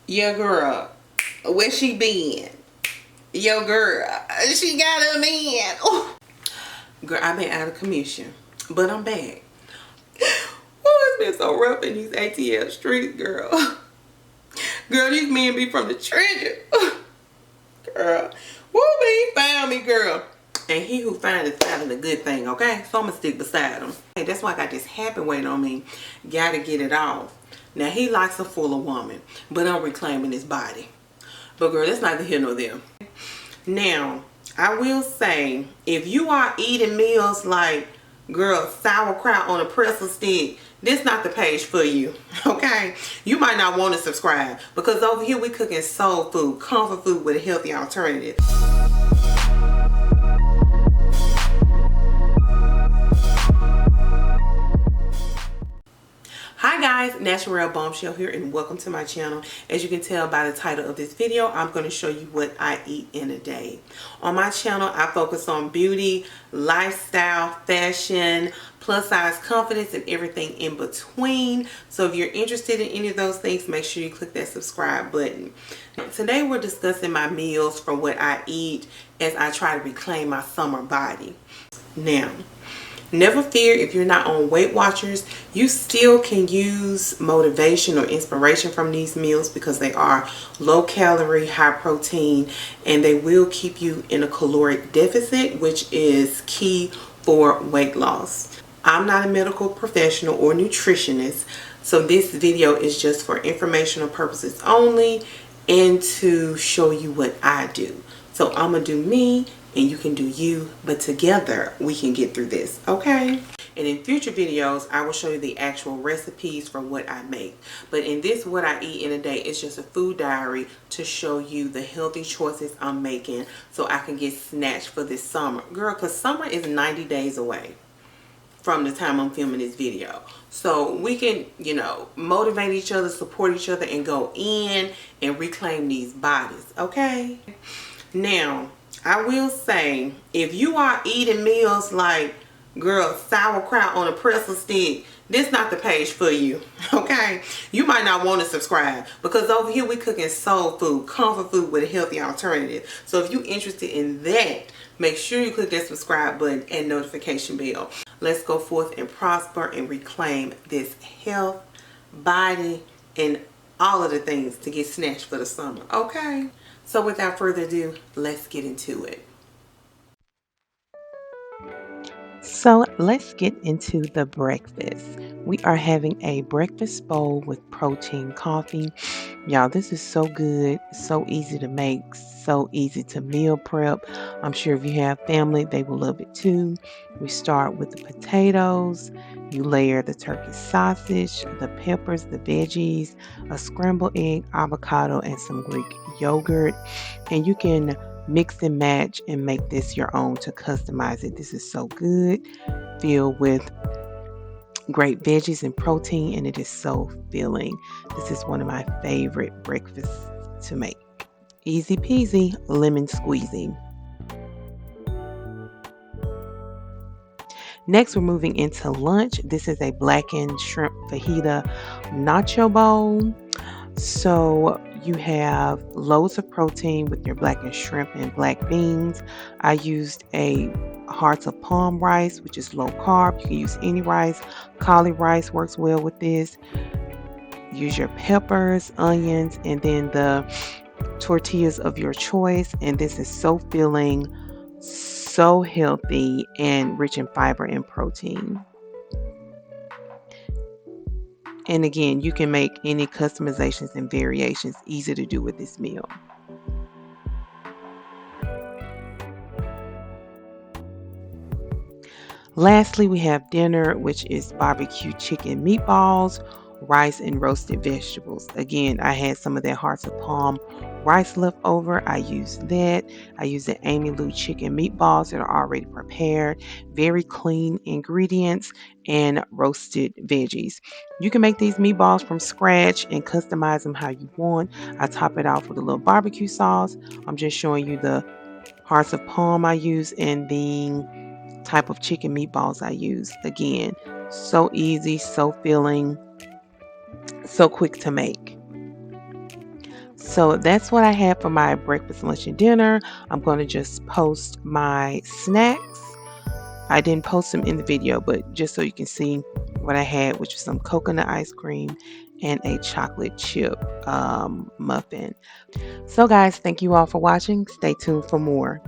Your girl, where she been? Your girl, she got a man. Oh. Girl, I've been out of commission, but I'm back. Oh, it's been so rough in these ATL streets, girl. Girl, these men be from the trenches. Girl, woo, he found me, girl. And he who finds is finding a good thing, okay? So I'm gonna stick beside him. Hey, that's why I got this happy weight on me. Gotta get it off. Now, he likes a fuller woman, but I'm reclaiming his body. But girl, that's neither here nor there. Now, I will say, if you are eating meals like, girl, sauerkraut on a pretzel stick, this not the page for you, okay? You might not want to subscribe, because over here we cooking soul food, comfort food with a healthy alternative. Hi guys, Naturelle Bombshell here, and welcome to my channel. As you can tell by the title of this video, I'm going to show you what I eat in a day. On my channel, I focus on beauty, lifestyle, fashion, plus size confidence, and everything in between. So if you're interested in any of those things, make sure you click that subscribe button. Today we're discussing my meals for what I eat as I try to reclaim my summer body. Now, never fear if you're not on Weight Watchers, you still can use motivation or inspiration from these meals because they are low calorie, high protein, and they will keep you in a caloric deficit, which is key for weight loss. I'm not a medical professional or nutritionist, so this video is just for informational purposes only and to show you what I do. So I'm gonna do me and you can do you, but together we can get through this, okay? And in future videos, I will show you the actual recipes for what I make. But in this what I eat in a day, it's just a food diary to show you the healthy choices I'm making so I can get snatched for this summer. Girl, because summer is 90 days away from the time I'm filming this video. So we can, you know, motivate each other, support each other, and go in and reclaim these bodies, okay? Now, I will say, if you are eating meals like, girl, sauerkraut on a pretzel stick, this not the page for you, okay? You might not want to subscribe because over here we cooking soul food, comfort food with a healthy alternative. So if you're interested in that, make sure you click that subscribe button and notification bell. Let's go forth and prosper and reclaim this health, body, and all of the things to get snatched for the summer, okay? So without further ado, let's get into it. So let's get into the breakfast. We are having a breakfast bowl with protein coffee. Y'all, this is so good, so easy to make, so easy to meal prep. I'm sure if you have family, they will love it too. We start with the potatoes. You layer the turkey sausage, the peppers, the veggies, a scrambled egg, avocado, and some Greek yogurt. And you can mix and match and make this your own to customize it. This is so good, filled with great veggies and protein, and it is so filling. This is one of my favorite breakfasts to make. Easy peasy, lemon squeezy. Next, we're moving into lunch. This is a blackened shrimp fajita nacho bowl. So you have loads of protein with your blackened shrimp and black beans. I used a hearts of palm rice, which is low carb. You can use any rice. Cauli rice works well with this. Use your peppers, onions, and then the tortillas of your choice. And this is so filling, so healthy, and rich in fiber and protein. And again, you can make any customizations and variations, easy to do with this meal. Lastly, we have dinner, which is barbecue chicken meatballs, rice, and roasted vegetables. Again, I had some of that hearts of palm rice left over. I used that. I used the Amy Lou chicken meatballs that are already prepared. Very clean ingredients and roasted veggies. You can make these meatballs from scratch and customize them how you want. I top it off with a little barbecue sauce. I'm just showing you the hearts of palm I use and the type of chicken meatballs I use. Again, so easy, so filling, so quick to make. So that's what I had for my breakfast, lunch, and dinner. I'm going to just post my snacks. I didn't post them in the video, but just so you can see what I had, which was some coconut ice cream and a chocolate chip muffin. So guys, thank you all for watching. Stay tuned for more.